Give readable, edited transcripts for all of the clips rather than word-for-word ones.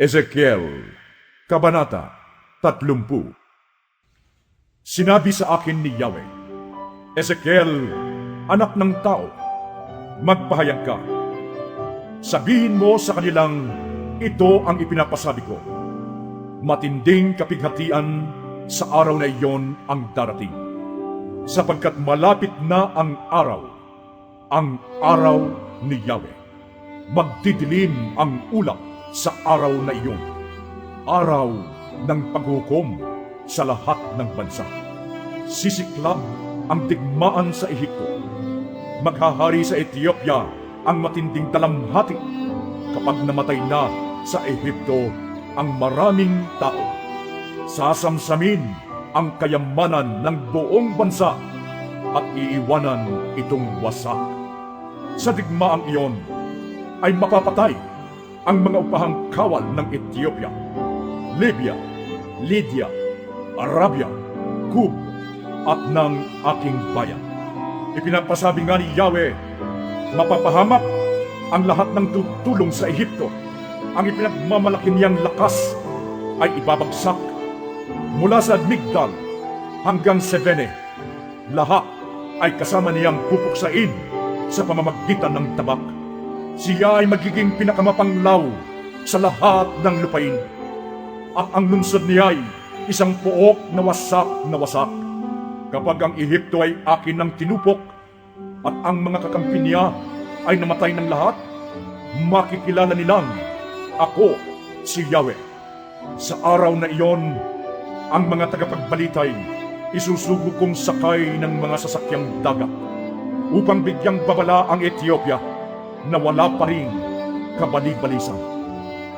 Ezekiel, Kabanata 30. Sinabi sa akin ni Yahweh, Ezekiel, anak ng tao, magpahayag ka. Sabihin mo sa kanilang, ito ang ipinapasabi ko. Matinding kapighatian sa araw na iyon ang darating, sapagkat malapit na ang araw ni Yahweh. Magdidilim ang ulap sa araw na iyon, araw ng paghukom sa lahat ng bansa. Sisiklab ang digmaan sa Ehipto. Maghahari sa Ethiopia ang matinding dalamhati kapag namatay na sa Ehipto ang maraming tao. Sasamsamin ang kayamanan ng buong bansa at iiwanan itong wasak. Sa digmaang iyon ay mapapatay ang mga upahang kawal ng Ethiopia, Libya, Lydia, Arabia, Kub, at ng aking bayan. Ipinapasabi nga ni Yahweh, mapapahamak ang lahat ng tutulong sa Ehipto. Ang ipinagmamalaki niyang lakas ay ibabagsak mula sa Migdal hanggang Sevene. Lahat ay kasama niyang pupuksain sa pamamagitan ng tabak. Siya ay magiging pinakamapanglaw sa lahat ng lupain. At ang lungsod niya ay isang pook na wasak na wasak. Kapag ang Ehipto ay akin ng tinupok at ang mga kakampi niya ay namatay ng lahat, makikilala nilang ako si Yahweh. Sa araw na iyon, ang mga tagapagbalitay isusugo kong sakay ng mga sasakyang dagat upang bigyang babala ang Ethiopia na wala pa rin kabali-balisan.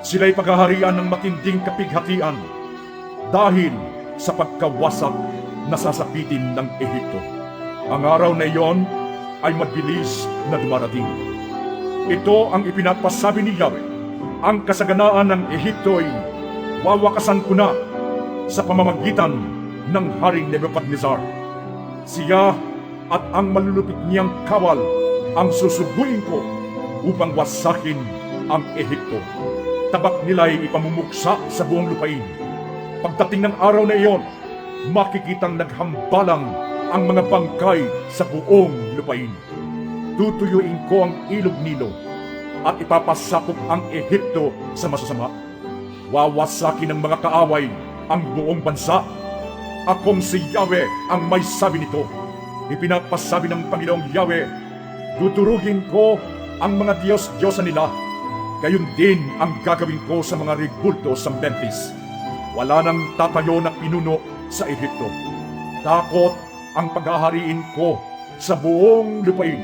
Sila'y paghaharian ng matinding kapighatian dahil sa pagkawasak na sasapitin ng Ehipto. Ang araw na iyon ay mabilis na dumarating. Ito ang ipinapasabi ni Yahweh. Ang kasaganaan ng Ehipto ay wawakasan ko na sa pamamagitan ng Haring Nebuchadnezzar. Siya at ang malulupit niyang kawal ang susuguin ko upang wasakin ang Ehipto. Tabak nila'y ipamumuksa sa buong lupain. Pagdating ng araw na iyon, makikitang naghambalang ang mga bangkay sa buong lupain. Tutuyuin ko ang ilog Nilo at ipapasakop ang Ehipto sa masasama. Wawasakin ng mga kaaway ang buong bansa. Akong si Yahweh ang may sabi nito. Ipinapasabi ng Panginoong Yahweh, tuturugin ko ang mga Diyos-Diyosa nila. Gayon din ang gagawin ko sa mga rebulto sa Memphis. Wala nang tatayo na pinuno sa Ehipto. Takot ang paghahariin ko sa buong lupain.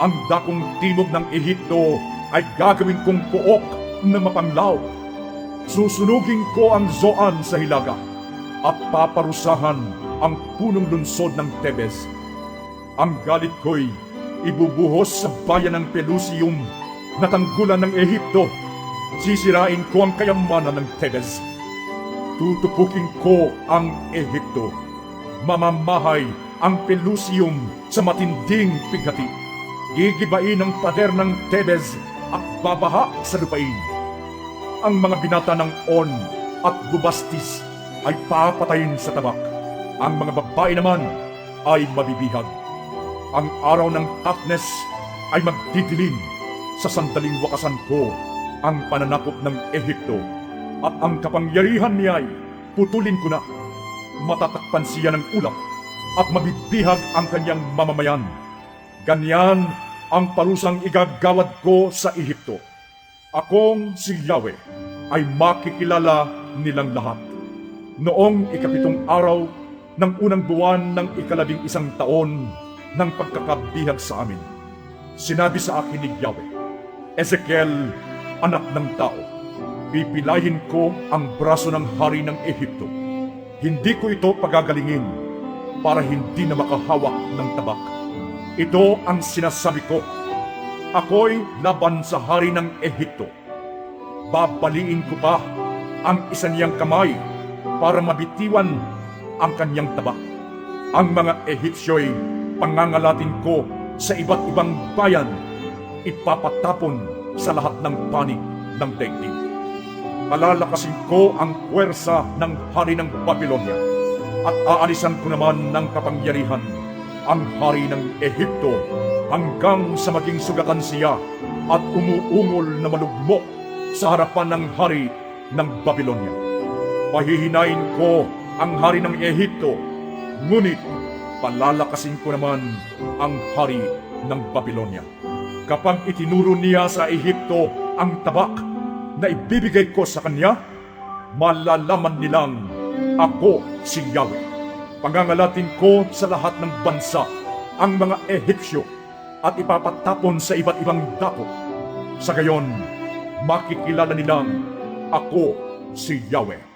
Ang dakong timog ng Ehipto ay gagawin kong pook na mapanglaw. Susunugin ko ang Zoan sa Hilaga at paparusahan ang punong lunsod ng Tebes. Ang galit ko'y ibubuhos sa bayan ng Pelusium na tanggulan ng Ehipto. Sisirain ko ang kayamanan ng Tebes. Tutupukin ko ang Ehipto. Mamamahay ang Pelusium sa matinding pighati. Gigibain ang pader ng Tebes at babaha sa lupain. Ang mga binata ng On at Bubastis ay papatayin sa tabak. Ang mga babae naman ay mabibihag. Ang araw ng Taknes ay magdidilim. Sa sandaling wakasan ko ang pananakop ng Ehipto at ang kapangyarihan niya ay putulin ko na. Matatakpan siya ng ulap at mabibihag ang kanyang mamamayan. Ganyan ang parusang igagawad ko sa Ehipto. Akong si Yahweh ay makikilala nilang lahat. Noong 7 araw ng unang buwan ng 11 taon ng pagkakabihag sa amin, sinabi sa akin ni Yahweh, Ezekiel, anak ng tao, pipilayin ko ang braso ng hari ng Ehipto. Hindi ko ito pagagalingin para hindi na makahawak ng tabak. Ito ang sinasabi ko. Ako'y laban sa hari ng Ehipto. Babaliin ko pa ang isa niyang kamay para mabitiwan ang kanyang tabak. Ang mga Ehipsyo'y pangangalatin ko sa iba't ibang bayan. Ipapatapon sa lahat ng panig ng daigdig. Palalakasin ko ang puwersa ng hari ng Babylonia at aalisan ko naman ng kapangyarihan ang hari ng Ehipto hanggang sa maging sugatan siya at umuungol na malugmok sa harapan ng hari ng Babylonia. Pahihinain ko ang hari ng Ehipto, ngunit palalakasin ko naman ang hari ng Babylonia. Kapag itinuro niya sa Ehipto ang tabak na ibibigay ko sa kanya, malalaman nilang ako si Yahweh. Pangangalatin ko sa lahat ng bansa ang mga Ehipsyo at ipapatapon sa iba't ibang dako. Sa gayon, makikilala nilang ako si Yahweh.